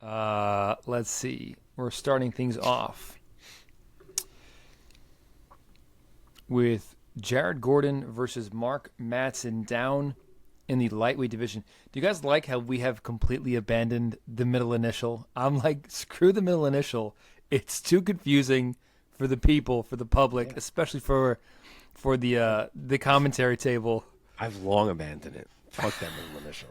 Let's see. We're starting things off with Jared Gordon versus Mark Madsen down in the lightweight division. Do you guys like how we have completely abandoned the middle initial? I'm like, screw the middle initial. It's too confusing for the people, for the public, Yeah. especially for the commentary table. I've long abandoned it. Fuck that middle initial.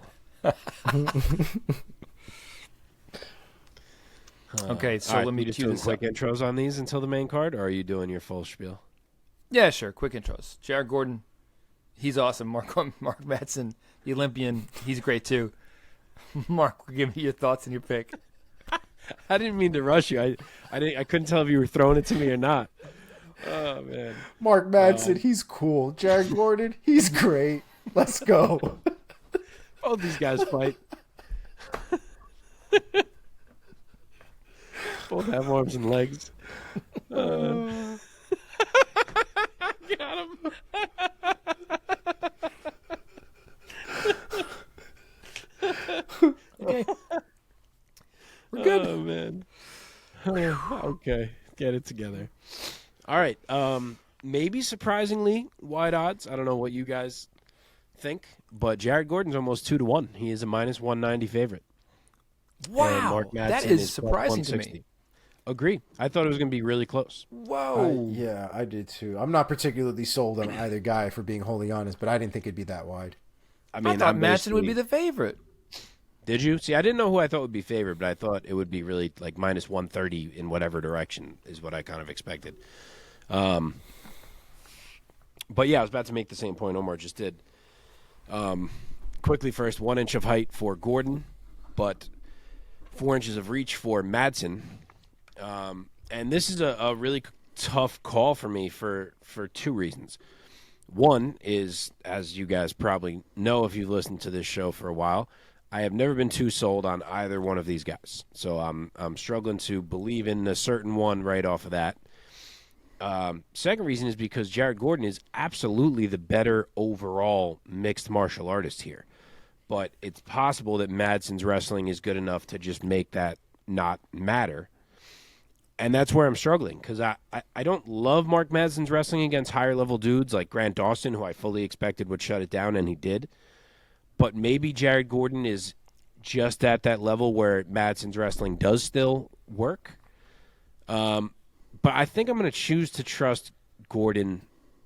Okay, so All right, let me you just cue doing this quick up. intros on these until the main card, or are you doing your full spiel? Yeah, sure. Quick intros. Jared Gordon, he's awesome. Mark Madsen, the Olympian, he's great too. Mark, give me your thoughts and your pick. I didn't mean to rush you. I couldn't tell if you were throwing it to me or not. Oh man. Mark Madsen, he's cool. Jared Gordon, he's great. Let's go. Both these guys fight. Both have arms and legs. Got him. Okay. We're good. Oh man. Okay, get it together. All right. Maybe surprisingly wide odds. I don't know what you guys think, but Jared Gordon's almost 2-1. He is a minus 190 favorite. And Wow, Mark that Madsen is plus surprising to 160. me. Agree. I thought it was going to be really close. Whoa. Yeah, I did too. I'm not particularly sold on either guy, for being wholly honest, but I didn't think it'd be that wide. I I mean, thought I'm Madsen would basically- be the favorite. Did you? See, I didn't know who I thought would be favored, but I thought it would be really like minus 130 in whatever direction is what I kind of expected. But yeah, I was about to make the same point Omar just did. Quickly first, 1 inch of height for Gordon, but 4 inches of reach for Madsen. And this is a really tough call for me for two reasons. One is, as you guys probably know if you've listened to this show for a while, I have never been too sold on either one of these guys. So I'm struggling to believe in a certain one right off of that. Second reason is because Jared Gordon is absolutely the better overall mixed martial artist here. But it's possible that Madsen's wrestling is good enough to just make that not matter. And that's where I'm struggling, because I don't love Mark Madsen's wrestling against higher-level dudes like Grant Dawson, who I fully expected would shut it down, and he did. But maybe Jared Gordon is just at that level where Madsen's wrestling does still work. But I think I'm going to choose to trust Gordon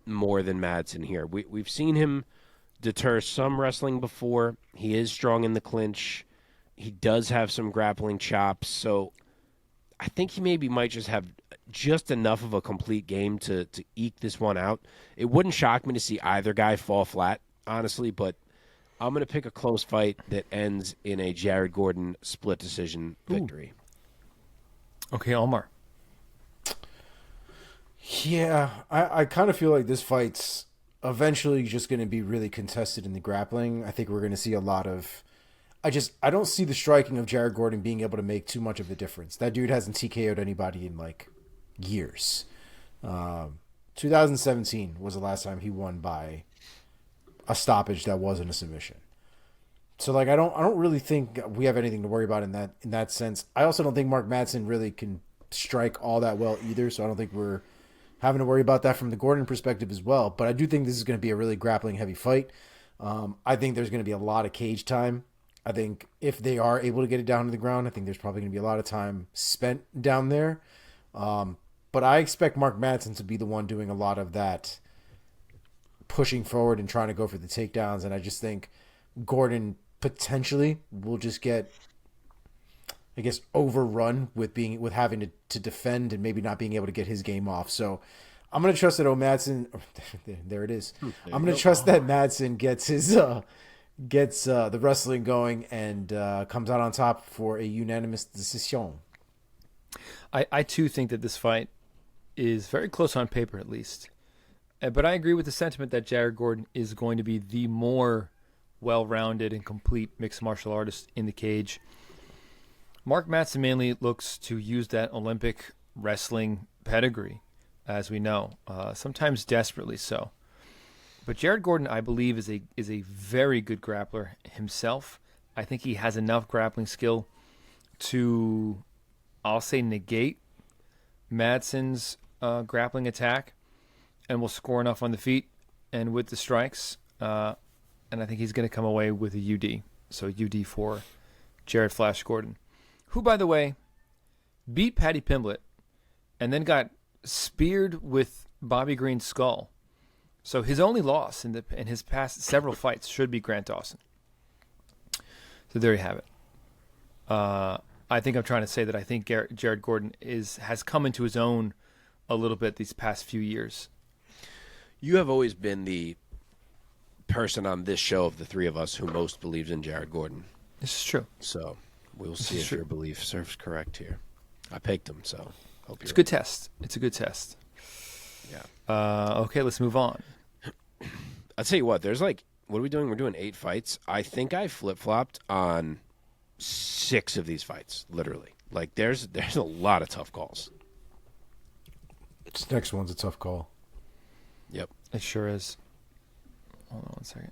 more than Madsen here. We've seen him deter some wrestling before. He is strong in the clinch. He does have some grappling chops, so I think he maybe might just have just enough of a complete game to eke this one out. It wouldn't shock me to see either guy fall flat, honestly, but I'm going to pick a close fight that ends in a Jared Gordon split decision victory. Okay, Omar. Yeah, I kind of feel like this fight's eventually just going to be really contested in the grappling. I think we're going to see a lot of... I don't see the striking of Jared Gordon being able to make too much of a difference. That dude hasn't TKO'd anybody in, like, years. 2017 was the last time he won by a stoppage that wasn't a submission. So, like, I don't really think we have anything to worry about in that sense. I also don't think Mark Madsen really can strike all that well either, so I don't think we're having to worry about that from the Gordon perspective as well. But I do think this is going to be a really grappling-heavy fight. I think there's going to be a lot of cage time. I think if they are able to get it down to the ground, I think there's probably going to be a lot of time spent down there. But I expect Mark Madsen to be the one doing a lot of that pushing forward and trying to go for the takedowns. And I just think Gordon potentially will just get, I guess, overrun with having to defend and maybe not being able to get his game off. So I'm going to trust that Madsen, there it is. I'm going to trust that Madsen gets the wrestling going and comes out on top for a unanimous decision. I too think that this fight is very close on paper, at least. But I agree with the sentiment that Jared Gordon is going to be the more well-rounded and complete mixed martial artist in the cage. Mark Madsen mainly looks to use that Olympic wrestling pedigree, as we know, sometimes desperately so. But Jared Gordon, I believe, is a very good grappler himself. I think he has enough grappling skill to, I'll say, negate Madsen's grappling attack, and will score enough on the feet and with the strikes. And I think he's going to come away with a UD. So UD for Jared Flash Gordon, who, by the way, beat Paddy Pimblett and then got speared with Bobby Green's skull. So his only loss in his past several fights should be Grant Dawson. So there you have it. I think I'm trying to say that I think Jared Gordon has come into his own a little bit these past few years. You have always been the person on this show of the three of us who most believes in Jared Gordon. This is true. So we'll see if your belief serves correct here. I picked him, so hope it's a good test. It's a good test. Yeah. Okay, let's move on. I'll tell you what. There's what are we doing? We're doing 8 fights. I think I flip-flopped on 6 of these fights, literally. There's a lot of tough calls. This next one's a tough call. Yep. It sure is. Hold on one second.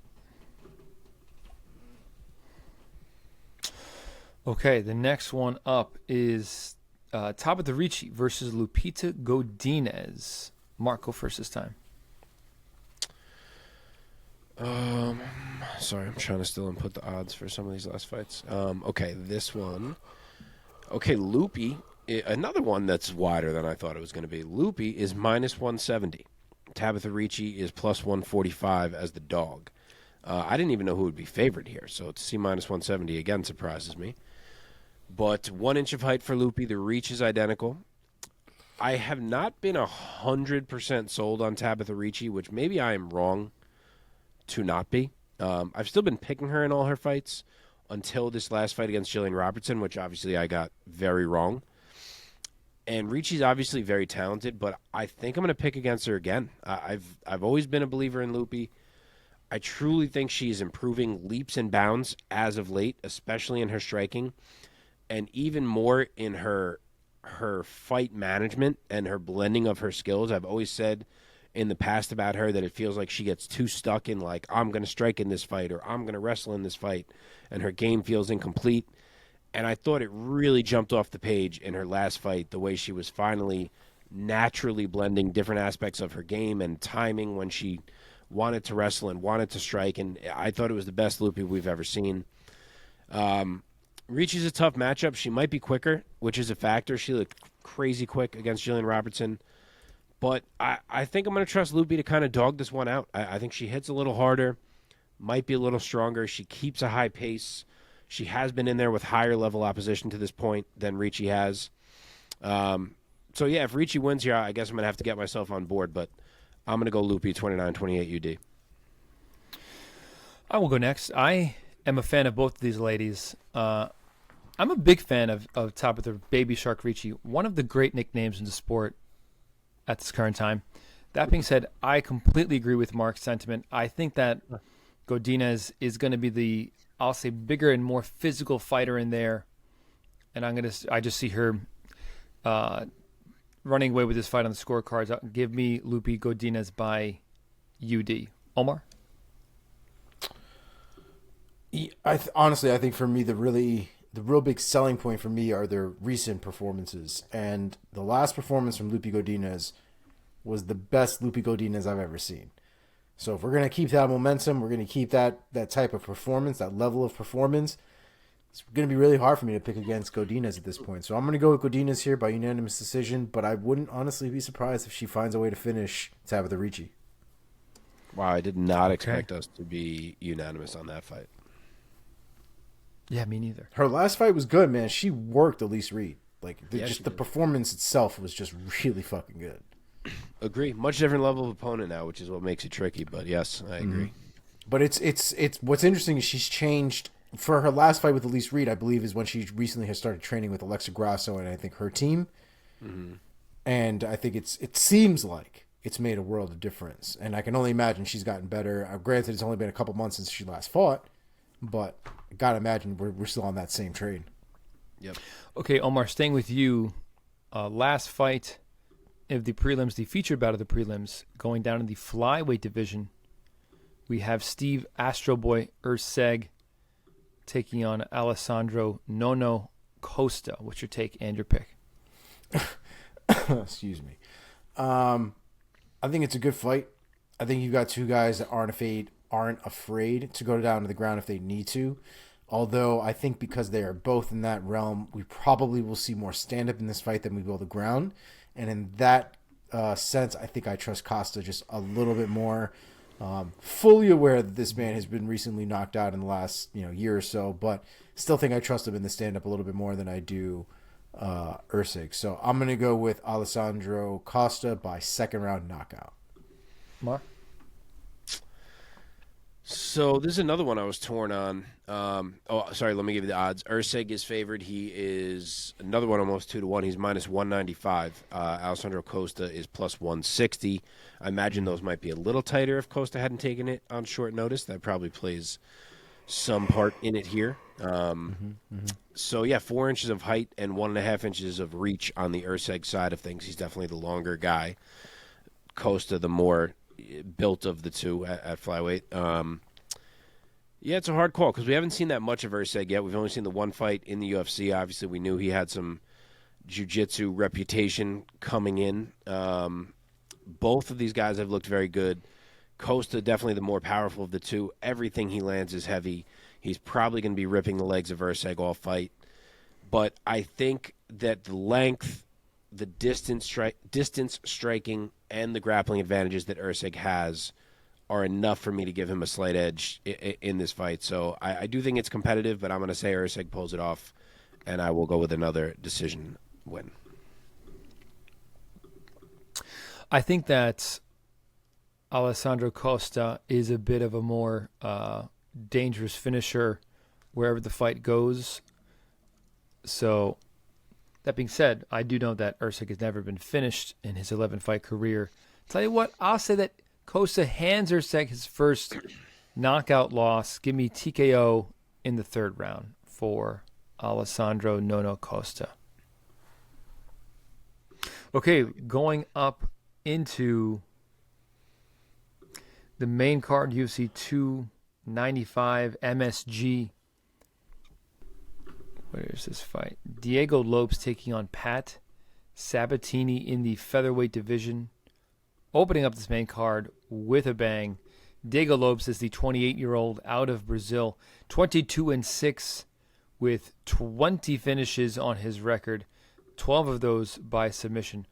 Okay, the next one up is Tabatha Ricci versus Lupita Godinez. Mark, go first this time. Sorry, I'm trying to still input the odds for some of these last fights. Okay, this one. Okay, Lupi, another one that's wider than I thought it was going to be. Lupi is -170. Tabatha Ricci is +145 as the dog. I didn't even know who would be favored here, so to see -170 again surprises me. But 1 inch of height for Lupi. The reach is identical. I have not been 100% sold on Tabatha Ricci, which maybe I am wrong to not be. I've still been picking her in all her fights until this last fight against Jillian Robertson, which obviously I got very wrong. And Ricci's obviously very talented, but I think I'm going to pick against her again. I've always been a believer in Lupi. I truly think she's improving leaps and bounds as of late, especially in her striking, and even more in her fight management and her blending of her skills. I've always said in the past about her that it feels like she gets too stuck in I'm going to strike in this fight or I'm going to wrestle in this fight, and her game feels incomplete. And I thought it really jumped off the page in her last fight, the way she was finally naturally blending different aspects of her game and timing when she wanted to wrestle and wanted to strike. And I thought it was the best Lupi we've ever seen. Ricci's a tough matchup. She might be quicker, which is a factor. She looked crazy quick against Jillian Robertson. But I think I'm going to trust Lupi to kind of dog this one out. I think she hits a little harder, might be a little stronger. She keeps a high pace. She has been in there with higher level opposition to this point than Ricci has. So, yeah, if Ricci wins here, I guess I'm going to have to get myself on board. But I'm going to go Lupi 29-28 UD. I will go next. I am a fan of both of these ladies. I'm a big fan of Tabatha Baby Shark Ricci, one of the great nicknames in the sport at this current time. That being said, I completely agree with Mark's sentiment. I think that Godinez is going to be the, I'll say, bigger and more physical fighter in there. And I just see her running away with this fight on the scorecards. Give me Lupi Godinez by UD. Omar? Honestly, I think for me, the real big selling point for me are their recent performances. And the last performance from Lupi Godinez was the best Lupi Godinez I've ever seen. So if we're going to keep that momentum, we're going to keep that type of performance, that level of performance, it's going to be really hard for me to pick against Godinez at this point. So I'm going to go with Godinez here by unanimous decision, but I wouldn't honestly be surprised if she finds a way to finish Tabatha Ricci. Wow, I did not expect us to be unanimous on that fight. Yeah, me neither. Her last fight was good, man. She worked Elise Reed. The performance itself was just really fucking good. Agree. Much different level of opponent now, which is what makes it tricky. But yes, I agree. Mm-hmm. But it's what's interesting is she's changed. For her last fight with Elise Reed, I believe, is when she recently has started training with Alexa Grasso and I think her team. Mm-hmm. And I think it seems like it's made a world of difference. And I can only imagine she's gotten better. Granted, it's only been a couple months since she last fought, but I gotta imagine we're still on that same train. Yep. Okay, Omar, staying with you. Last fight of the prelims, the featured bout of the prelims, going down in the flyweight division. We have Steve Astro Boy Erceg taking on Alessandro Nono Costa. What's your take and your pick? Excuse me. I think it's a good fight. I think you've got two guys that aren't afraid to go down to the ground if they need to. Although I think because they are both in that realm, we probably will see more stand-up in this fight than we will the ground. And in that sense, I think I trust Costa just a little bit more. Fully aware that this man has been recently knocked out in the last year or so, but still think I trust him in the stand-up a little bit more than I do Erceg. So I'm going to go with Alessandro Costa by second round knockout. Mark? So this is another one I was torn on. Let me give you the odds. Erceg is favored. He is another one almost 2-1. He's minus 195. Alessandro Costa is plus 160. I imagine those might be a little tighter if Costa hadn't taken it on short notice. That probably plays some part in it here. So, 4 inches of height and 1.5 inches of reach on the Erceg side of things. He's definitely the longer guy. Costa, the more built of the two at flyweight. It's a hard call because we haven't seen that much of Erceg yet. We've only seen the one fight in the UFC. Obviously, we knew he had some jiu-jitsu reputation coming in. Both of these guys have looked very good. Costa, definitely the more powerful of the two. Everything he lands is heavy. He's probably going to be ripping the legs of Erceg all fight. But I think that the length, the distance striking, and the grappling advantages that Erceg has are enough for me to give him a slight edge in this fight. So I do think it's competitive, but I'm going to say Erceg pulls it off, and I will go with another decision win. I think that Alessandro Costa is a bit of a more dangerous finisher wherever the fight goes. So, that being said, I do know that Erceg has never been finished in his 11-fight career. Tell you what, I'll say that Costa hands Erceg his first knockout loss. Give me TKO in the third round for Alessandro Nono Costa. Okay, going up into the main card, UFC 295 MSG. Where's this fight? Diego Lopes taking on Pat Sabatini in the featherweight division. Opening up this main card with a bang. Diego Lopes is the 28-year-old out of Brazil, 22-6 with 20 finishes on his record, 12 of those by submission.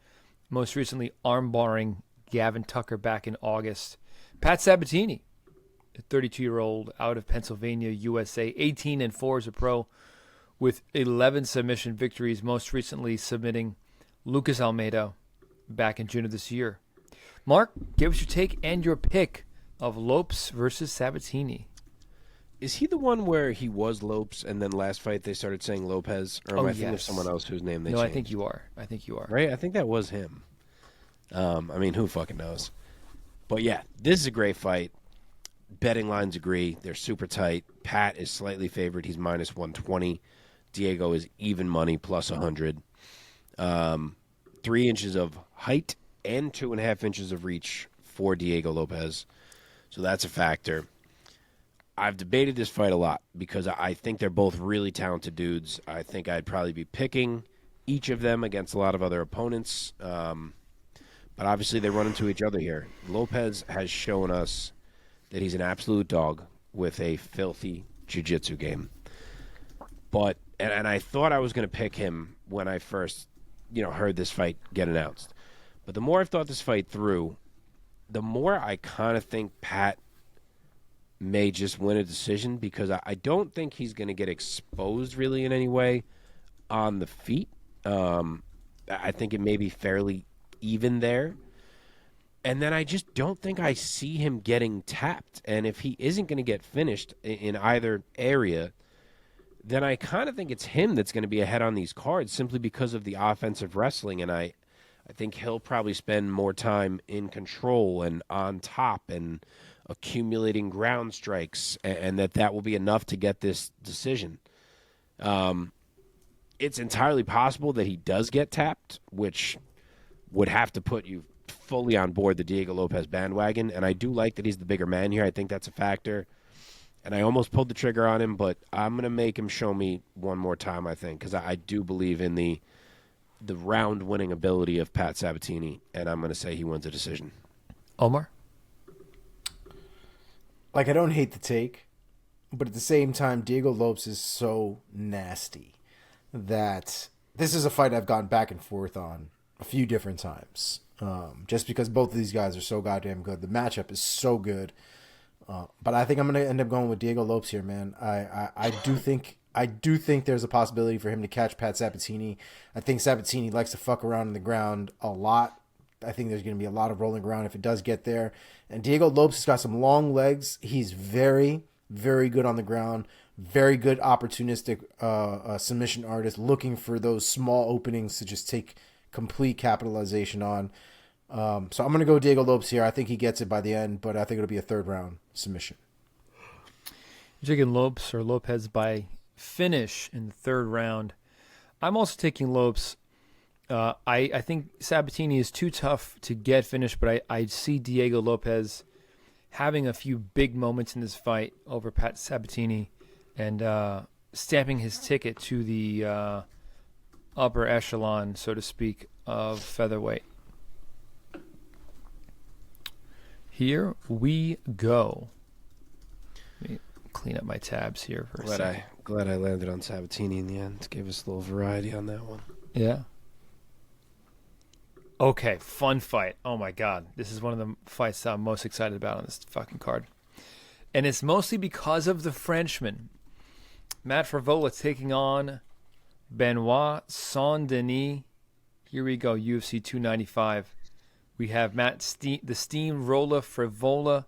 Most recently armbarring Gavin Tucker back in August. Pat Sabatini, a 32-year-old out of Pennsylvania, USA, 18-4 as a pro with 11 submission victories, most recently submitting Lucas Almeida back in June of this year. Mark, give us your take and your pick of Lopes versus Sabatini. Is he the one where he was Lopes and then last fight they started saying Lopez? Or am I thinking of someone else whose name they changed? No, I think you are. Right? I think that was him. Who fucking knows? But yeah, this is a great fight. Betting lines agree. They're super tight. Pat is slightly favored. He's minus 120. Diego is even money, plus 100. 3 inches of height and 2.5 inches of reach for Diego Lopez. So that's a factor. I've debated this fight a lot because I think they're both really talented dudes. I think I'd probably be picking each of them against a lot of other opponents. But obviously they run into each other here. Lopez has shown us that he's an absolute dog with a filthy jiu-jitsu game. But and I thought I was going to pick him when I first, heard this fight get announced. But the more I've thought this fight through, the more I kind of think Pat may just win a decision because I don't think he's going to get exposed really in any way on the feet. I think it may be fairly even there. And then I just don't think I see him getting tapped. And if he isn't going to get finished in either area, then I kind of think it's him that's going to be ahead on these cards simply because of the offensive wrestling. And I think he'll probably spend more time in control and on top and accumulating ground strikes, and that will be enough to get this decision. It's entirely possible that he does get tapped, which would have to put you fully on board the Diego Lopez bandwagon. And I do like that he's the bigger man here. I think that's a factor. and I almost pulled the trigger on him, but I'm going to make him show me one more time, I think, because I do believe in the round-winning ability of Pat Sabatini, and I'm going to say he wins a decision. Omar? Like, I don't hate the take, but at the same time, Diego Lopes is so nasty that this is a fight I've gone back and forth on a few different times. Just because both of these guys are so goddamn good. The matchup is so good. But I think I'm going to end up going with Diego Lopes here, man. I do think there's a possibility for him to catch Pat Sabatini. I think Sabatini likes to fuck around on the ground a lot. I think there's going to be a lot of rolling around if it does get there. And Diego Lopes has got some long legs. He's very, very good on the ground. Very good opportunistic submission artist, looking for those small openings to just take complete capitalization on. So I'm going to go Diego Lopes here. I think he gets it by the end, but I think it'll be a third-round submission. You're taking Lopes or Lopez by finish in the third round. I'm also taking Lopes. I think Sabatini is too tough to get finished, but I see Diego Lopez having a few big moments in this fight over Pat Sabatini and stamping his ticket to the upper echelon, so to speak, of featherweight. Here we go. Let me clean up my tabs here for a second. Glad I landed on Sabatini in the end. Gave us a little variety on that one. Yeah. Okay, fun fight. Oh my God. This is one of the fights that I'm most excited about on this fucking card. And it's mostly because of the Frenchman. Matt Frevola taking on Benoit Saint-Denis. Here we go, UFC 295. We have the Steamroller Frevola,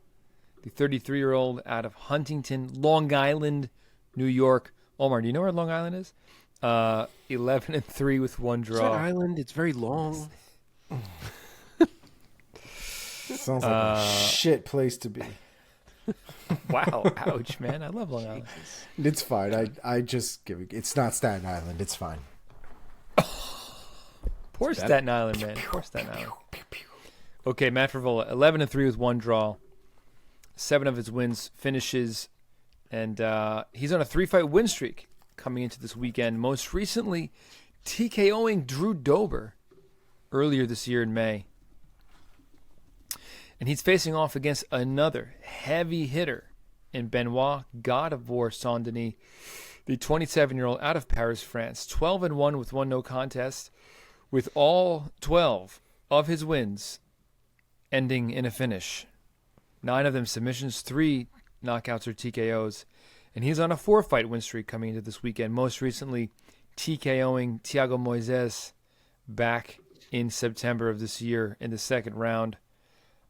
the 33-year-old out of Huntington, Long Island, New York. Omar, do you know where Long Island is? 11-3 with one draw. Is that island? It's very long. Sounds like a shit place to be. Wow, ouch, man. I love Long Island. It's fine. I just give it. It's not Staten Island. It's fine. Poor Staten Island, man. Poor Staten Island. Okay, Matt Frevola, 11-3 with one draw. 7 of his wins finishes, and he's on a 3-fight win streak coming into this weekend. Most recently, TKOing Drew Dober earlier this year in May. And he's facing off against another heavy hitter in Benoit God of War Saint-Denis, the 27-year-old out of Paris, France. 12-1 with one no contest, with all 12 of his wins ending in a finish. 9 of them submissions, 3 knockouts or TKOs. And he's on a 4-fight win streak coming into this weekend. Most recently, TKOing Thiago Moises back in September of this year in the second round.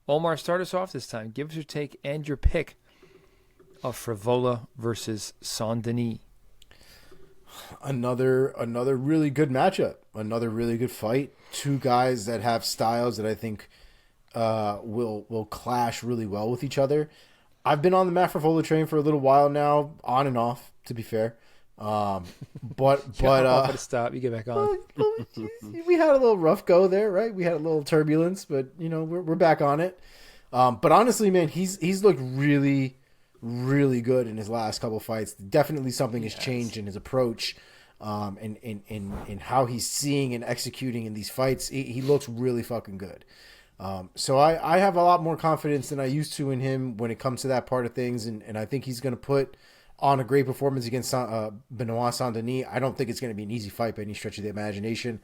Omar, start us off this time. Give us your take and your pick of Frevola versus Saint-Denis. Another really good matchup. Another really good fight. 2 guys that have styles that I think will clash really well with each other. I've been on the Matt Frevola train for a little while now, on and off, to be fair. But stop. You get back on. We had a little rough go there, right? We had a little turbulence, but we're back on it. But honestly, man, he's looked really, really good in his last couple fights. Definitely something has changed in his approach, and in how he's seeing and executing in these fights. He looks really fucking good. So I have a lot more confidence than I used to in him when it comes to that part of things, and I think he's going to put on a great performance against Benoit Saint-Denis. I don't think it's going to be an easy fight by any stretch of the imagination,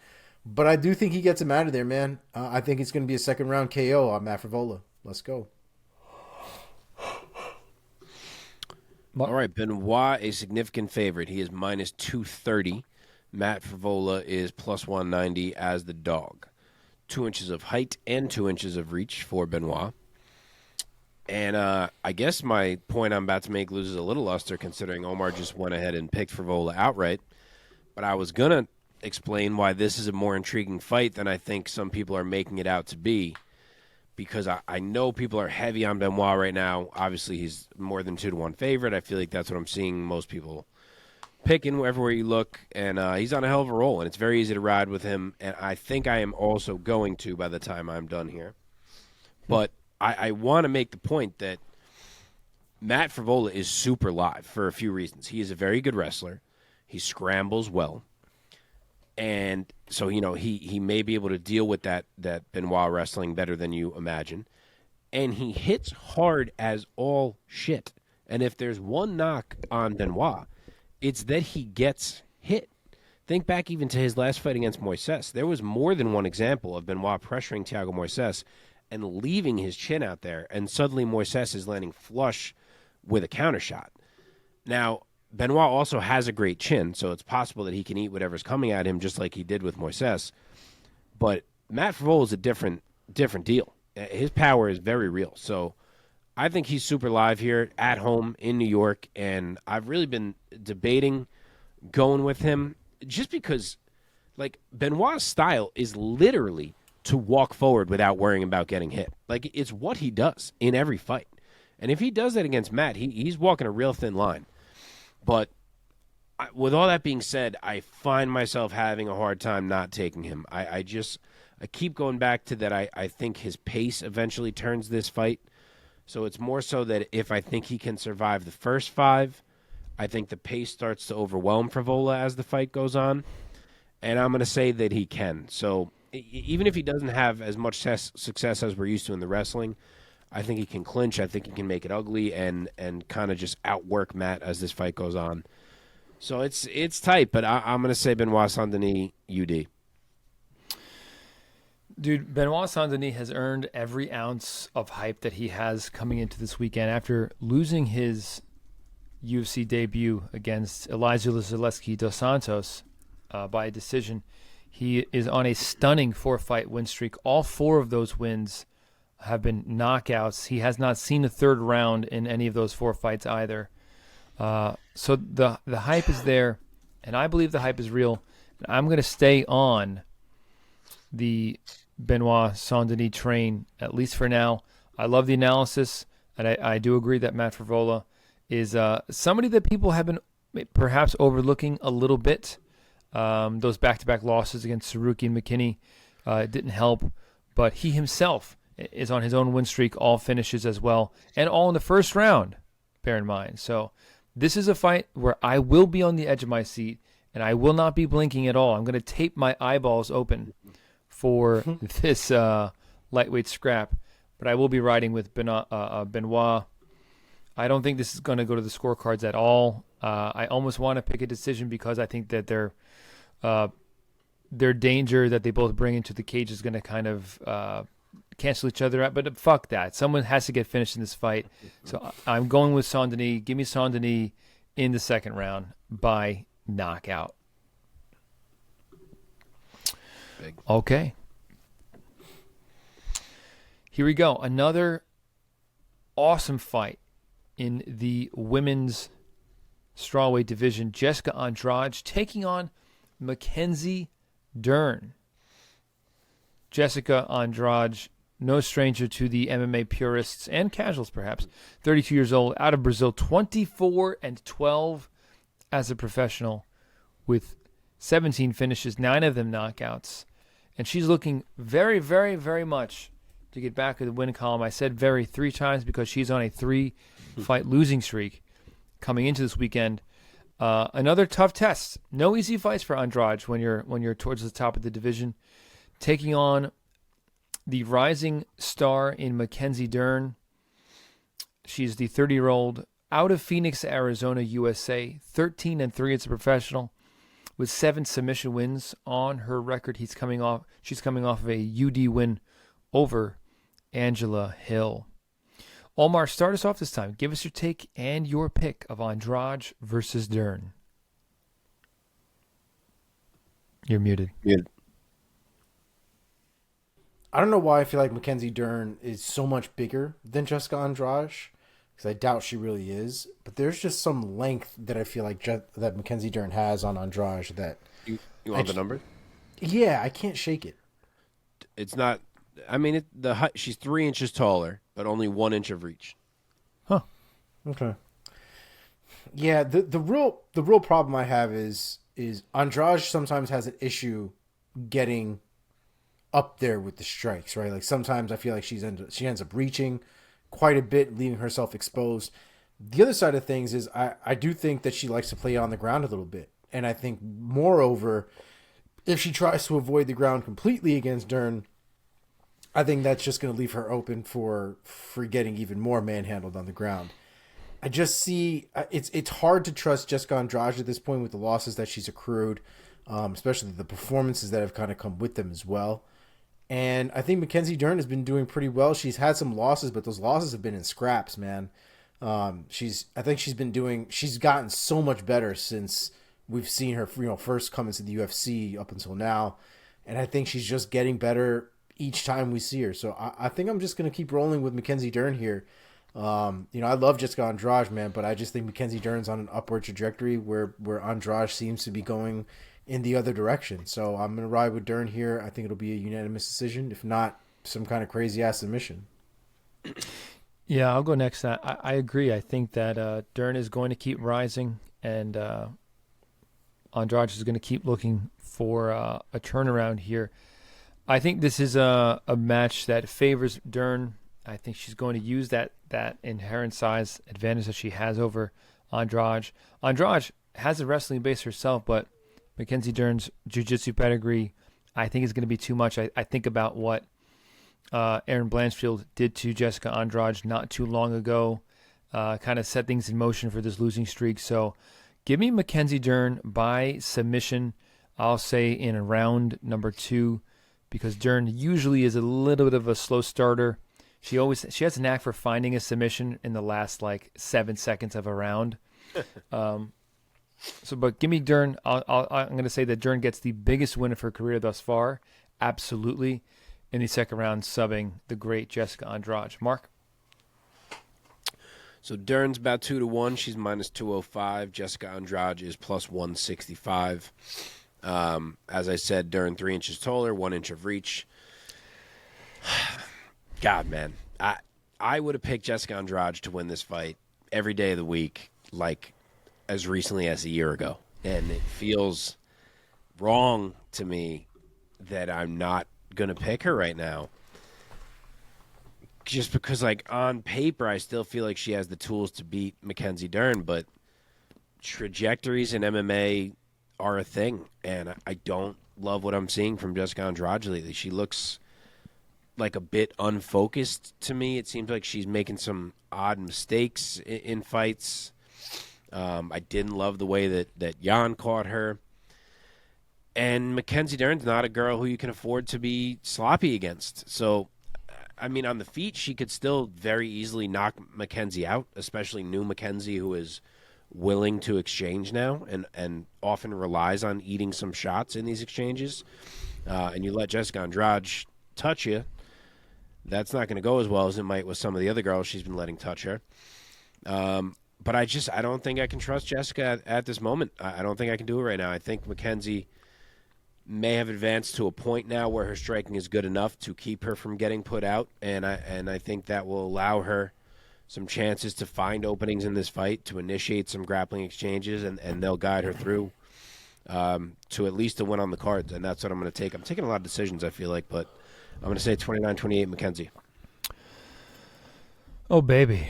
but I do think he gets him out of there, man. I think it's going to be a second-round KO on Matt Frevola. Let's go. All right, Benoit, a significant favorite. He is minus 230. Matt Frevola is plus 190 as the dog. 2 inches of height and 2 inches of reach for Benoit. And I guess my point I'm about to make loses a little luster considering Omar just went ahead and picked Frevola outright. But I was going to explain why this is a more intriguing fight than I think some people are making it out to be. Because I know people are heavy on Benoit right now. Obviously, he's more than 2-1 favorite. I feel like that's what I'm seeing most people picking everywhere you look. And he's on a hell of a roll, and it's very easy to ride with him. And I think I am also going to by the time I'm done here. But I want to make the point that Matt Frevola is super live for a few reasons. He is a very good wrestler. He scrambles well. And so, he may be able to deal with that Benoit wrestling better than you imagine. And he hits hard as all shit. And if there's one knock on Benoit, it's that he gets hit. Think back even to his last fight against Moises. There was more than one example of Benoit pressuring Thiago Moises and leaving his chin out there, and suddenly Moises is landing flush with a counter shot. Now, Benoit also has a great chin, so it's possible that he can eat whatever's coming at him just like he did with Moises. But Matt Frevola is a different deal. His power is very real. So I think he's super live here at home in New York, and I've really been debating going with him just because, like, Benoit's style is literally to walk forward without worrying about getting hit. Like, it's what he does in every fight. And if he does that against Matt, he's walking a real thin line. But with all that being said, I find myself having a hard time not taking him. I keep going back to that I think his pace eventually turns this fight. So it's more so that if I think he can survive the first 5, I think the pace starts to overwhelm Frevola as the fight goes on. And I'm going to say that he can. So even if he doesn't have as much success as we're used to in the wrestling, I think he can clinch. I think he can make it ugly and kind of just outwork Matt as this fight goes on. So it's tight, but I'm going to say Benoit Saint-Denis UD. Dude, Benoit Saint-Denis has earned every ounce of hype that he has coming into this weekend. After losing his UFC debut against Elizeu Zaleski dos Santos by a decision, he is on a stunning 4-fight win streak. All 4 of those wins have been knockouts. He has not seen a third round in any of those 4 fights either. So the hype is there, and I believe the hype is real. I'm going to stay on the Benoit Saint-Denis train, at least for now. I love the analysis, and I do agree that Matt Frevola is somebody that people have been perhaps overlooking a little bit. Those back-to-back losses against Saruki and McKinney didn't help, but he himself is on his own win streak, all finishes as well, and all in the first round, bear in mind. So this is a fight where I will be on the edge of my seat, and I will not be blinking at all. I'm going to tape my eyeballs open for this lightweight scrap, but I will be riding with Benoit. I don't think this is going to go to the scorecards at all. I almost want to pick a decision because I think that their danger that they both bring into the cage is going to kind of cancel each other out. But fuck that. Someone has to get finished in this fight. So I'm going with Saint-Denis. Give me Saint-Denis in the second round by knockout. Big. Okay. Here we go. Another awesome fight in the women's strawweight division. Jessica Andrade taking on Mackenzie Dern. Jessica Andrade, no stranger to the MMA purists and casuals perhaps. 32 years old, out of Brazil, 24-12 as a professional with 17 finishes, 9 of them knockouts. And she's looking very, very, very much to get back to the win column. I said very 3 times because she's on a 3-fight losing streak coming into this weekend. Another tough test. No easy fights for Andrade when you're towards the top of the division. Taking on the rising star in Mackenzie Dern. She's the 30-year-old out of Phoenix, Arizona, USA. 13-3 as a professional with 7 submission wins on her record. She's coming off of a UD win over Angela Hill. Omar, start us off this time. Give us your take and your pick of Andrade versus Dern. You're muted. Muted. I don't know why I feel like Mackenzie Dern is so much bigger than Jessica Andrade, because I doubt she really is. But there's just some length that I feel like that Mackenzie Dern has on Andrade that... You want the number? Yeah, I can't shake it. It's not... I mean, the height, she's 3 inches taller, but only 1 inch of reach. Huh. Okay. Yeah, the real problem I have is Andrade sometimes has an issue getting up there with the strikes, right? Like sometimes I feel like she ends up reaching quite a bit, leaving herself exposed. The other side of things is I do think that she likes to play on the ground a little bit. And I think, moreover, if she tries to avoid the ground completely against Dern, I think that's just going to leave her open for getting even more manhandled on the ground. I just see it's hard to trust Jessica Andrade at this point with the losses that she's accrued, especially the performances that have kind of come with them as well. And I think Mackenzie Dern has been doing pretty well. She's had some losses, but those losses have been in scraps, man. She's gotten so much better since we've seen her, first come into the UFC up until now. And I think she's just getting better each time we see her. So I think I'm just going to keep rolling with Mackenzie Dern here. I love Jessica Andrade, man, but I just think Mackenzie Dern's on an upward trajectory where Andrade seems to be going in the other direction. So I'm going to ride with Dern here. I think it'll be a unanimous decision, if not some kind of crazy-ass submission. Yeah, I'll go next. I agree. I think that Dern is going to keep rising, and Andrade is going to keep looking for a turnaround here. I think this is a match that favors Dern. I think she's going to use that inherent size advantage that she has over Andrade. Andrade has a wrestling base herself, but Mackenzie Dern's jiu-jitsu pedigree, I think, is going to be too much. I think about what Erin Blanchfield did to Jessica Andrade not too long ago, kind of set things in motion for this losing streak. So give me Mackenzie Dern by submission, I'll say in round number 2, because Dern usually is a little bit of a slow starter. She has a knack for finding a submission in the last 7 seconds of a round. But give me Dern. I'm going to say that Dern gets the biggest win of her career thus far, absolutely, in the second round, subbing the great Jessica Andrade. Mark? So Dern's about 2-1. She's minus 205. Jessica Andrade is plus 165. As I said, Dern 3 inches taller, 1 inch of reach. God, man, I would have picked Jessica Andrade to win this fight every day of the week, as recently as a year ago. And it feels wrong to me that I'm not going to pick her right now. Just because, on paper, I still feel like she has the tools to beat Mackenzie Dern, but trajectories in MMA are a thing, and I don't love what I'm seeing from Jessica Andrade lately. She looks a bit unfocused to me. It seems like she's making some odd mistakes in fights. I didn't love the way that Jan caught her. And Mackenzie Dern's not a girl who you can afford to be sloppy against. So, I mean, on the feet, she could still very easily knock Mackenzie out, especially new Mackenzie, who is willing to exchange now and often relies on eating some shots in these exchanges. And you let Jessica Andrade touch you, that's not going to go as well as it might with some of the other girls she's been letting touch her. But I don't think I can trust Jessica at this moment. I don't think I can do it right now. I think Mackenzie may have advanced to a point now where her striking is good enough to keep her from getting put out, and I think that will allow her some chances to find openings in this fight, to initiate some grappling exchanges, and they'll guide her through to at least a win on the cards, and that's what I'm going to take. I'm taking a lot of decisions, I feel like, but I'm going to say 29-28 Mackenzie. Oh, baby.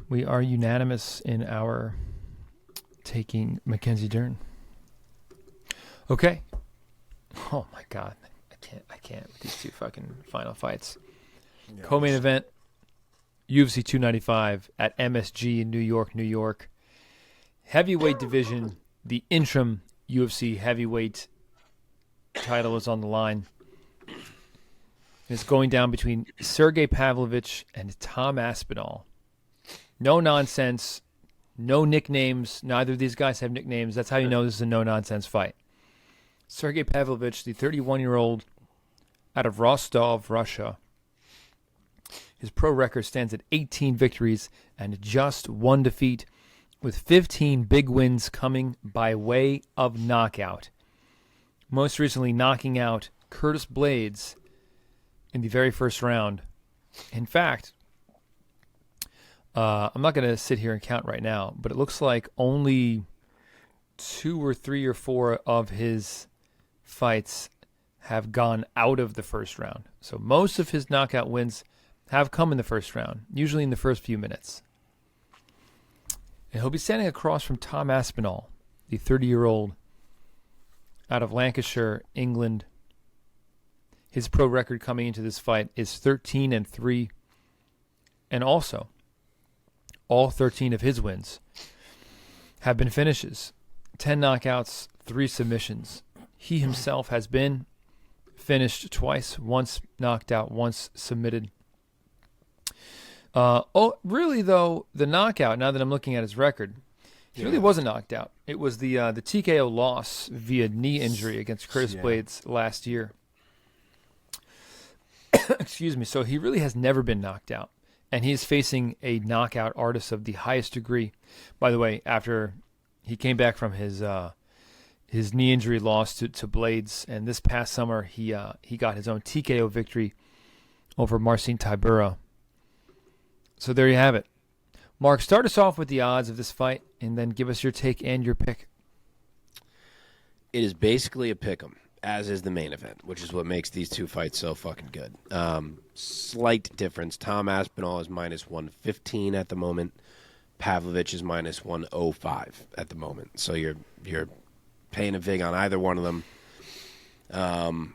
We are unanimous in our taking Mackenzie Dern. Okay. Oh, my God. I can't with these two fucking final fights. Yeah, co-main event, UFC 295 at MSG in New York. Heavyweight division, the interim UFC heavyweight title is on the line. It's going down between Sergei Pavlovich and Tom Aspinall. No nonsense, no nicknames. Neither of these guys have nicknames. That's how you know this is a no-nonsense fight. Sergei Pavlovich, the 31-year-old out of Rostov, Russia. His pro record stands at 18 victories and just 1 defeat, with 15 big wins coming by way of knockout. Most recently knocking out Curtis Blades in the very first round. In fact, I'm not going to sit here and count right now, but it looks like only 2 or 3 or 4 of his fights have gone out of the first round. So most of his knockout wins have come in the first round, usually in the first few minutes. And he'll be standing across from Tom Aspinall, the 30-year-old out of Lancashire, England. His pro record coming into this fight is 13-3. And also, all 13 of his wins have been finishes. 10 knockouts, 3 submissions. He himself has been finished twice, once knocked out, once submitted. Really, though, the knockout, now that I'm looking at his record, he really wasn't knocked out. It was the TKO loss via knee injury against Curtis Blades last year. Excuse me. So he really has never been knocked out. And he is facing a knockout artist of the highest degree. By the way, after he came back from his knee injury loss to Blades, and this past summer he got his own TKO victory over Marcin Tybura. So there you have it. Mark, start us off with the odds of this fight, and then give us your take and your pick. It is basically a pick'em, as is the main event, which is what makes these two fights so fucking good. Slight difference. Tom Aspinall is minus 115 at the moment. Pavlovich is minus 105 at the moment. So you're paying a vig on either one of them.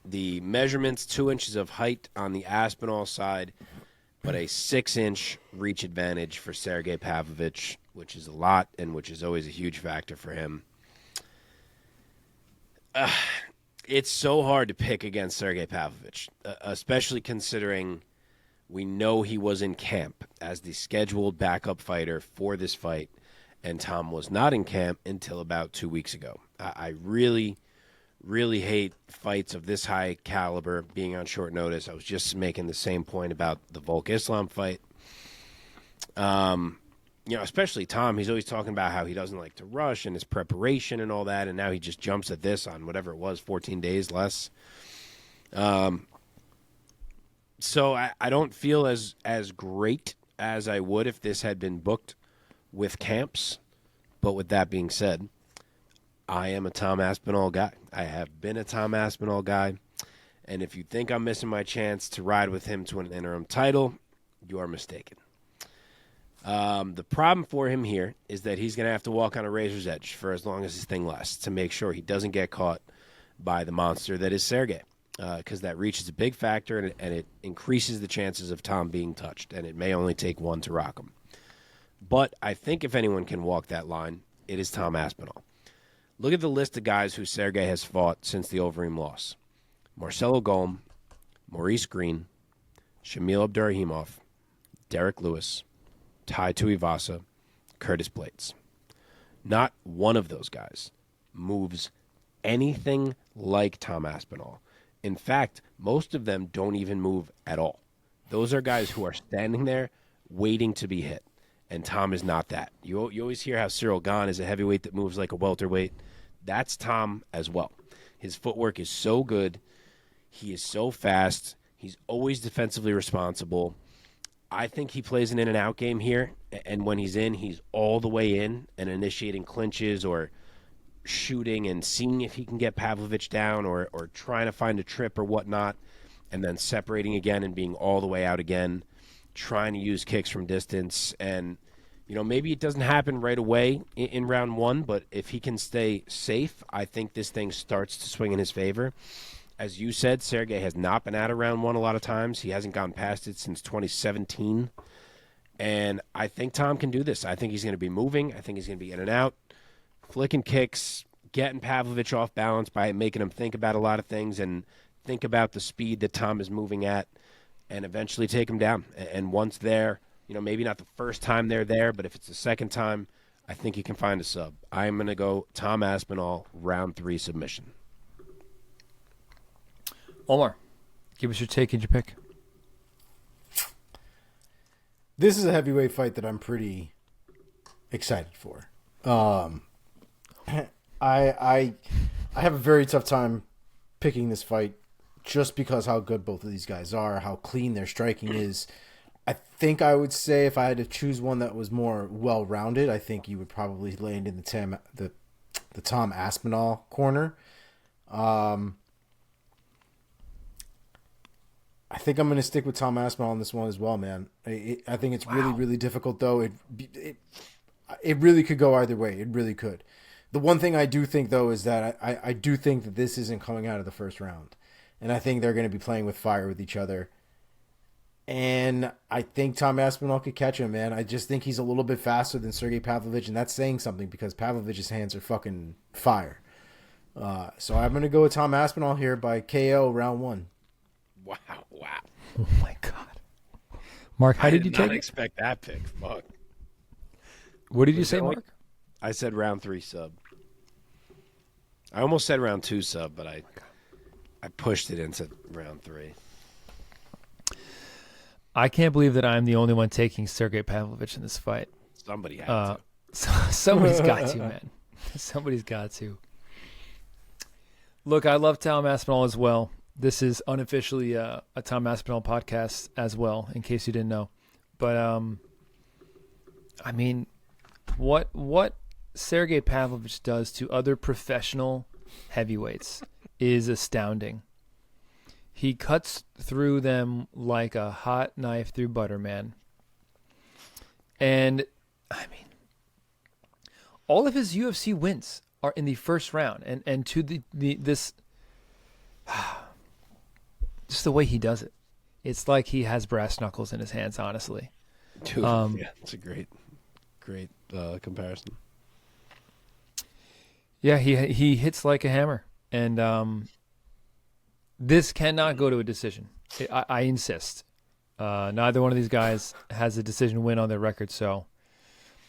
The measurements, 2 inches of height on the Aspinall side, but a 6-inch reach advantage for Sergei Pavlovich, which is a lot and which is always a huge factor for him. It's so hard to pick against Sergei Pavlovich, especially considering we know he was in camp as the scheduled backup fighter for this fight, and Tom was not in camp until about 2 weeks ago. I really, really hate fights of this high caliber being on short notice. I was just making the same point about the Volk Islam fight. Especially Tom, he's always talking about how he doesn't like to rush and his preparation and all that, and now he just jumps at this on whatever it was, 14 days less. So I don't feel as great as I would if this had been booked with camps. But with that being said, I am a Tom Aspinall guy. I have been a Tom Aspinall guy. And if you think I'm missing my chance to ride with him to an interim title, you are mistaken. The problem for him here is that he's going to have to walk on a razor's edge for as long as this thing lasts to make sure he doesn't get caught by the monster that is Sergei. Because that reach is a big factor, and it increases the chances of Tom being touched, and it may only take one to rock him. But I think if anyone can walk that line, it is Tom Aspinall. Look at the list of guys who Sergei has fought since the Overeem loss. Marcelo Golm, Maurice Green, Shamil Abdurrahimov, Derek Lewis, Tai Tuivasa, Curtis Blades. Not one of those guys moves anything like Tom Aspinall. In fact, most of them don't even move at all. Those are guys who are standing there waiting to be hit. And Tom is not that. You always hear how Cyril Gane is a heavyweight that moves like a welterweight. That's Tom as well. His footwork is so good. He is so fast. He's always defensively responsible. I think he plays an in-and-out game here. And when he's in, he's all the way in and initiating clinches or shooting and seeing if he can get Pavlovich down or trying to find a trip or whatnot, and then separating again and being all the way out again, trying to use kicks from distance. And, maybe it doesn't happen right away in round one, but if he can stay safe, I think this thing starts to swing in his favor. As you said, Sergei has not been out of round one a lot of times. He hasn't gone past it since 2017. And I think Tom can do this. I think he's going to be moving. I think he's going to be in and out, flicking kicks, getting Pavlovich off balance by making him think about a lot of things and think about the speed that Tom is moving at, and eventually take him down. And once there, maybe not the first time they're there, but if it's the second time, I think he can find a sub. I'm going to go Tom Aspinall, round 3 submission. Omar, give us your take and your pick. This is a heavyweight fight that I'm pretty excited for. I have a very tough time picking this fight just because how good both of these guys are, how clean their striking is. I think I would say if I had to choose one that was more well-rounded, I think you would probably land in the Tom Aspinall corner. I think I'm going to stick with Tom Aspinall on this one as well, man. I think it's really, really difficult, though. It really could go either way. It really could. The one thing I do think, though, is that I do think that this isn't coming out of the first round. And I think they're going to be playing with fire with each other. And I think Tom Aspinall could catch him, man. I just think he's a little bit faster than Sergei Pavlovich, and that's saying something because Pavlovich's hands are fucking fire. So I'm going to go with Tom Aspinall here by KO round 1. Wow. Oh, my God. Mark, how did you take it? I did not expect that pick. Fuck. What did you say, Mark? I said round 3 sub. I almost said round 2 sub, but I pushed it into round 3. I can't believe that I'm the only one taking Sergei Pavlovich in this fight. Somebody had to. Somebody's got to, man. Somebody's got to. Look, I love Tom Aspinall as well. This is unofficially a Tom Aspinall podcast as well, in case you didn't know. But, I mean, what Sergei Pavlovich does to other professional heavyweights is astounding. He cuts through them like a hot knife through butter, man. And, I mean, all of his UFC wins are in the first round. And to this, just the way he does it, it's like he has brass knuckles in his hands, honestly. Dude, yeah, it's a great comparison. Yeah, he hits like a hammer. And this cannot go to a decision. I insist. Neither one of these guys has a decision win on their record, so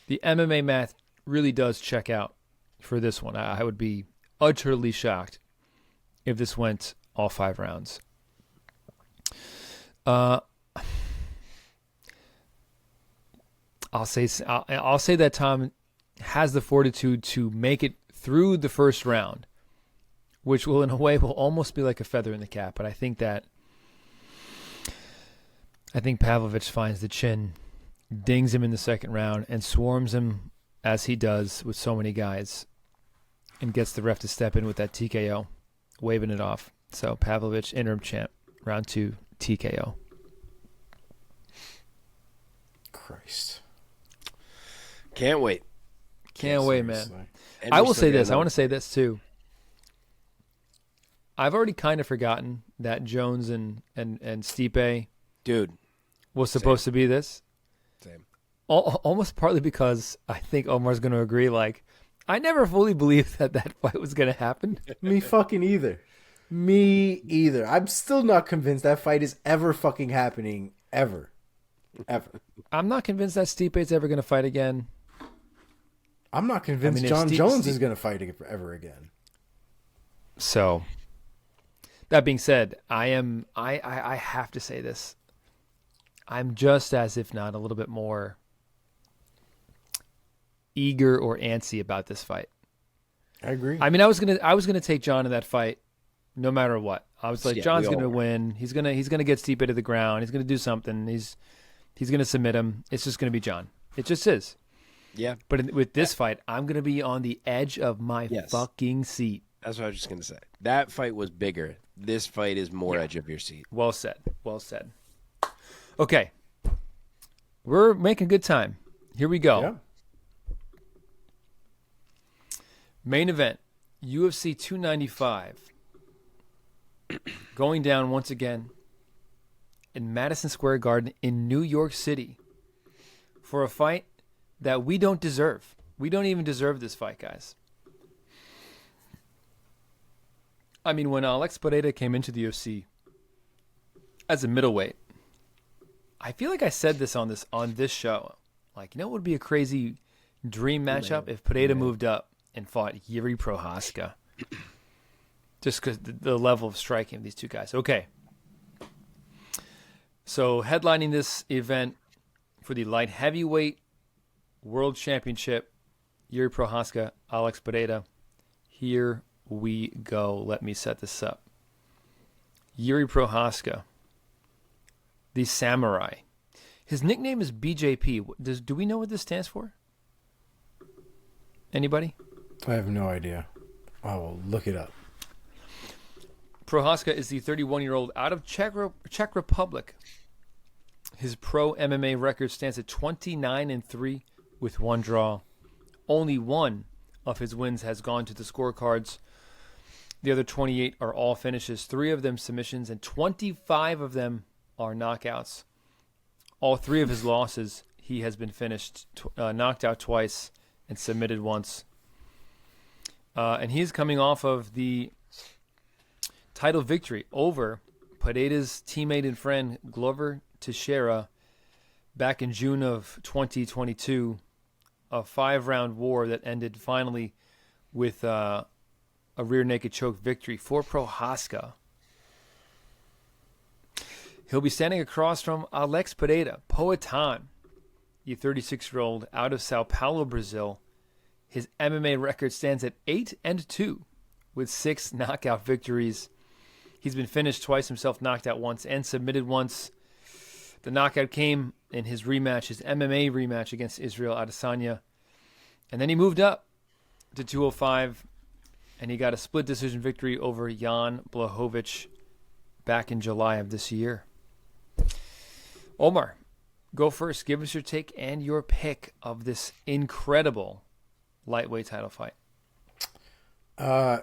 the MMA math really does check out for this one. I would be utterly shocked if this went all 5 rounds. I'll say that Tom has the fortitude to make it through the first round, which will, in a way, will almost be like a feather in the cap. But I think Pavlovich finds the chin, dings him in the second round, and swarms him as he does with so many guys, and gets the ref to step in with that TKO, waving it off. So Pavlovich, interim champ, round 2, TKO. Christ. Can't wait. Can't wait, man. I will say this. I want to say this, too. I've already kind of forgotten that Jones and Stipe was supposed to be this. Same. Almost partly because I think Omar's going to agree. Like, I never fully believed that fight was going to happen. Me fucking either. Me either. I'm still not convinced that fight is ever fucking happening. Ever. I'm not convinced that Stipe's ever going to fight again. I'm not convinced John Jones is going to fight ever again. So, that being said, I have to say this. I'm just as, if not a little bit more eager or antsy about this fight. I agree. I mean, I was gonna take John in that fight, no matter what. I was like, John's gonna win. He's gonna get Stipe to the ground. He's gonna do something. He's gonna submit him. It's just gonna be John. It just is. Yeah. But with this fight, I'm gonna be on the edge of my fucking seat. That's what I was just gonna say. That fight was bigger. This fight is more edge of your seat. Well said. Well said. Okay. We're making good time. Here we go. Yeah. Main event, UFC 295. Going down once again in Madison Square Garden in New York City for a fight that we don't deserve. We don't even deserve this fight, guys. I mean, when Alex Pereira came into the UFC as a middleweight, I feel like I said this on this show. Like, you know what would be a crazy dream matchup if Pereira moved up and fought Jiri Prochazka? Just because the level of striking of these two guys. Okay. So headlining this event for the light heavyweight world championship, Jiri Prochazka, Alex Pereira. Here we go. Let me set this up. Jiri Prochazka, the Samurai. His nickname is BJP. Do we know what this stands for? Anybody? I have no idea. I will look it up. Prochazka is the 31-year-old out of Czech Republic. His pro MMA record stands at 29-3 with 1 draw. Only 1 of his wins has gone to the scorecards. The other 28 are all finishes, 3 of them submissions, and 25 of them are knockouts. All 3 of his losses, he has been knocked out twice and submitted once. And he's coming off of the title victory over Pereira's teammate and friend Glover Teixeira back in June of 2022. A 5-round war that ended finally with a rear naked choke victory for Prochazka. He'll be standing across from Alex Pereira, Poetan, the 36-year-old out of Sao Paulo, Brazil. His MMA record stands at 8-2 with 6 knockout victories. He's been finished twice himself, knocked out once, and submitted once. The knockout came in his MMA rematch against Israel Adesanya. And then he moved up to 205, and he got a split decision victory over Jan Blachowicz back in July of this year. Omar, go first. Give us your take and your pick of this incredible lightweight title fight. Real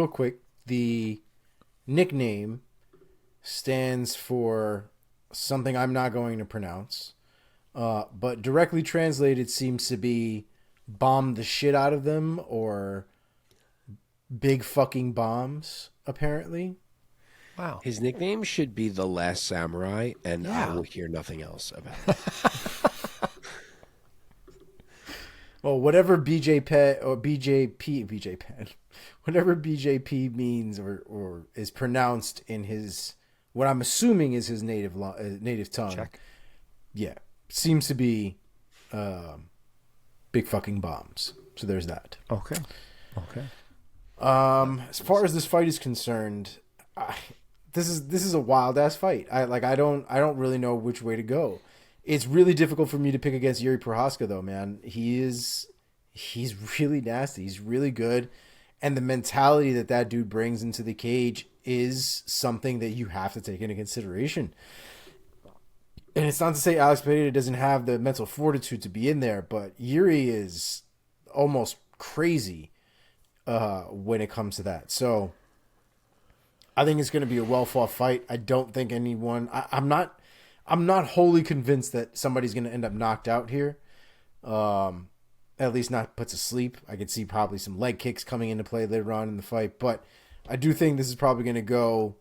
quick, the nickname stands for something I'm not going to pronounce, but directly translated seems to be bomb the shit out of them or big fucking bombs, apparently. Wow. His nickname should be The Last Samurai, and I will hear nothing else about it. Well, whatever whatever BJP means or is pronounced in his, what I'm assuming is his native tongue. Check. Yeah, seems to be big fucking bombs. So there's that. Okay. As far as this fight is concerned, this is a wild ass fight. I don't really know which way to go. It's really difficult for me to pick against Jiri Prochazka though, man. He's really nasty. He's really good. And the mentality that dude brings into the cage is something that you have to take into consideration. And it's not to say Alex Pereira doesn't have the mental fortitude to be in there, but Jiri is almost crazy when it comes to that. So I think it's going to be a well-fought fight. I don't think anyone... I'm not wholly convinced that somebody's going to end up knocked out here. At least not put to sleep. I could see probably some leg kicks coming into play later on in the fight. But I do think this is probably going to go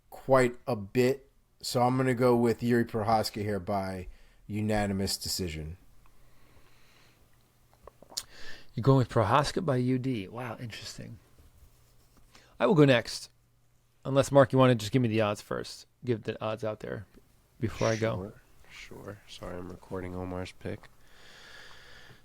quite a bit. So I'm going to go with Jiri Prochazka here by unanimous decision. You're going with Prochazka by UD. Wow, interesting. I will go next. Unless, Mark, you want to just give me the odds first. Give the odds out there before I go. Sure. Sorry, I'm recording Omar's pick.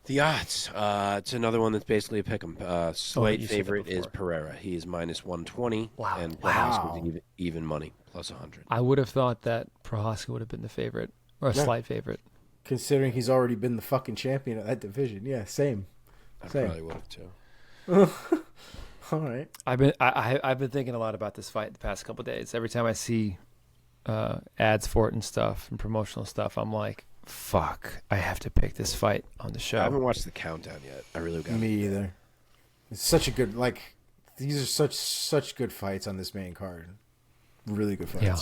The odds. It's another one that's basically a pick 'em. Slight favorite is Pereira. He is minus 120. Wow. And Prochazka is even money, plus 100. I would have thought that Prochazka would have been the favorite, or a slight favorite. Considering he's already been the fucking champion of that division. Yeah, same. I probably would have too. All right. I've been thinking a lot about this fight the past couple of days. Every time I see ads for it and stuff and promotional stuff, I'm like, fuck, I have to pick this fight on the show. I haven't watched the countdown yet. I really got Me either. It's such a good, these are such good fights on this main card. Really good fights. Yeah.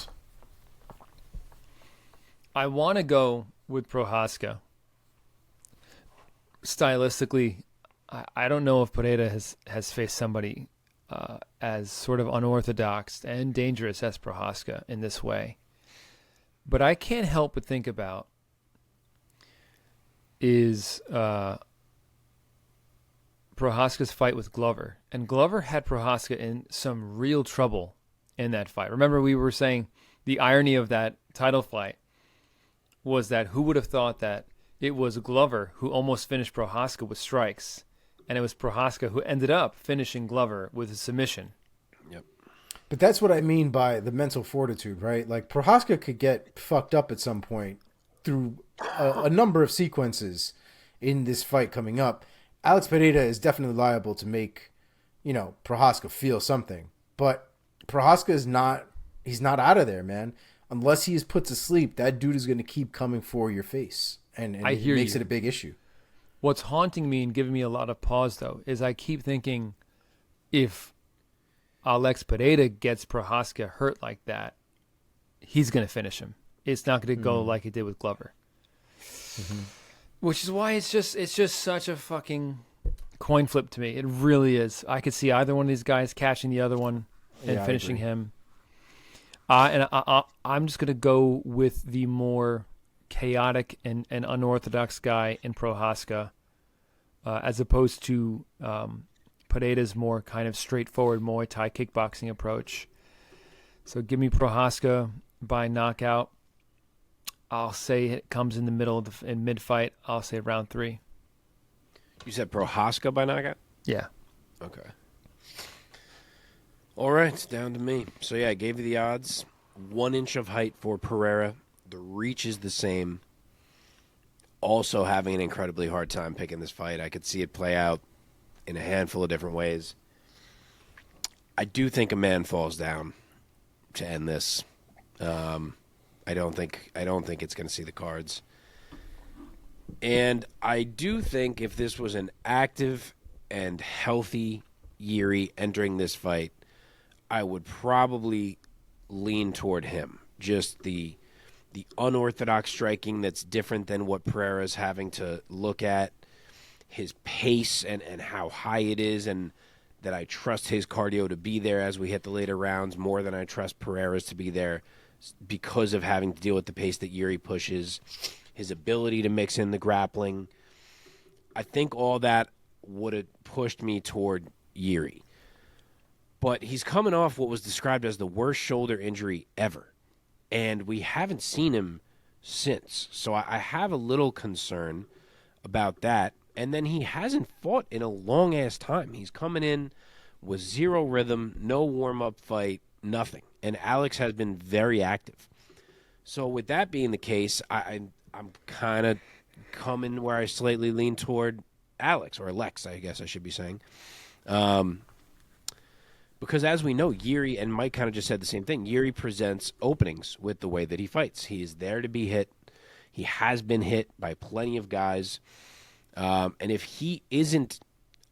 I want to go with Prochazka. Stylistically, I don't know if Pereira has faced somebody as sort of unorthodox and dangerous as Prochazka in this way. But I can't help but think about is Prochazka's fight with Glover. And Glover had Prochazka in some real trouble in that fight. Remember, we were saying the irony of that title fight was that who would have thought that it was Glover who almost finished Prochazka with strikes, and it was Prochazka who ended up finishing Glover with a submission. Yep. But that's what I mean by the mental fortitude, right? Like, Prochazka could get fucked up at some point through a number of sequences in this fight coming up. Alex Pereira is definitely liable to make, Prochazka feel something. But Prochazka is not. He's not out of there, man. Unless he is put to sleep, that dude is going to keep coming for your face, and I it hear makes you. it a big issue. What's haunting me and giving me a lot of pause, though, is I keep thinking if Alex Pereira gets Prochazka hurt like that, he's going to finish him. It's not going to go like it did with Glover. Which is why it's just such a fucking coin flip to me. It really is. I could see either one of these guys catching the other one and Yeah, I finishing agree. him. I'm just going to go with the more chaotic and unorthodox guy in Prochazka, as opposed to Pereira's more kind of straightforward Muay Thai kickboxing approach. So give me Prochazka by knockout. I'll say it comes in the middle of in mid-fight. I'll say round 3. You said Prochazka by knockout? Yeah. Okay. All right, it's down to me. So, yeah, I gave you the odds. 1 inch of height for Pereira. The reach is the same. Also having an incredibly hard time picking this fight. I could see it play out in a handful of different ways. I do think a man falls down to end this. I don't think it's going to see the cards. And I do think if this was an active and healthy Jiri entering this fight, I would probably lean toward him. Just the unorthodox striking that's different than what Pereira's having to look at, his pace and how high it is, and that I trust his cardio to be there as we hit the later rounds more than I trust Pereira's to be there because of having to deal with the pace that Jiri pushes, his ability to mix in the grappling. I think all that would have pushed me toward Jiri. But he's coming off what was described as the worst shoulder injury ever. And we haven't seen him since. So I have a little concern about that. And then he hasn't fought in a long-ass time. He's coming in with zero rhythm, no warm-up fight, nothing. And Alex has been very active. So with that being the case, I'm kind of coming where I slightly lean toward Alex, or Lex, I guess I should be saying. Because as we know, Jiri, and Mike kind of just said the same thing, Jiri presents openings with the way that he fights. He is there to be hit. He has been hit by plenty of guys. And if he isn't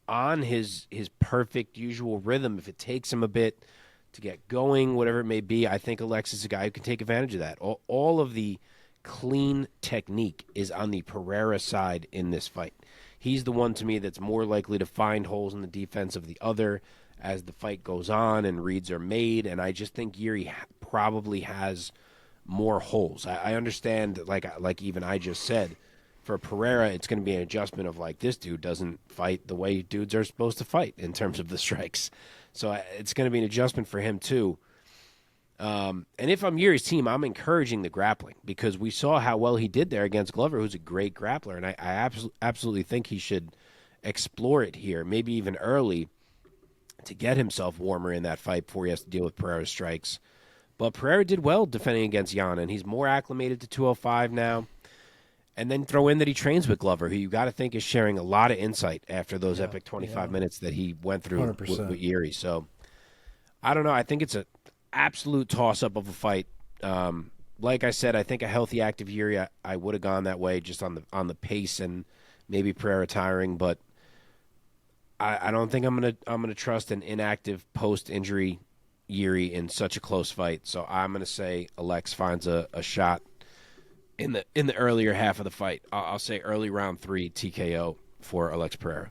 on his perfect usual rhythm, if it takes him a bit to get going, whatever it may be, I think Alexis is a guy who can take advantage of that. All of the clean technique is on the Pereira side in this fight. He's the one to me that's more likely to find holes in the defense of the other as the fight goes on and reads are made, and I just think Jiri probably has more holes. I understand, like even I just said, for Pereira, it's going to be an adjustment of this dude doesn't fight the way dudes are supposed to fight in terms of the strikes. So it's going to be an adjustment for him too. And if I'm Jiri's team, I'm encouraging the grappling because we saw how well he did there against Glover, who's a great grappler, and I absolutely think he should explore it here, maybe even early, to get himself warmer in that fight before he has to deal with Pereira's strikes. But Pereira did well defending against Yana, and he's more acclimated to 205 now. And then throw in that he trains with Glover, who you got to think is sharing a lot of insight after those epic 25 minutes that he went through with 100%. Jiri. So, I don't know. I think it's an absolute toss-up of a fight. Like I said, I think a healthy, active Jiri, I would have gone that way just on the pace and maybe Pereira tiring, but I don't think I'm gonna trust an inactive post-injury Jiri in such a close fight. So I'm gonna say Alex finds a shot in the earlier half of the fight. I'll say early round 3 TKO for Alex Pereira.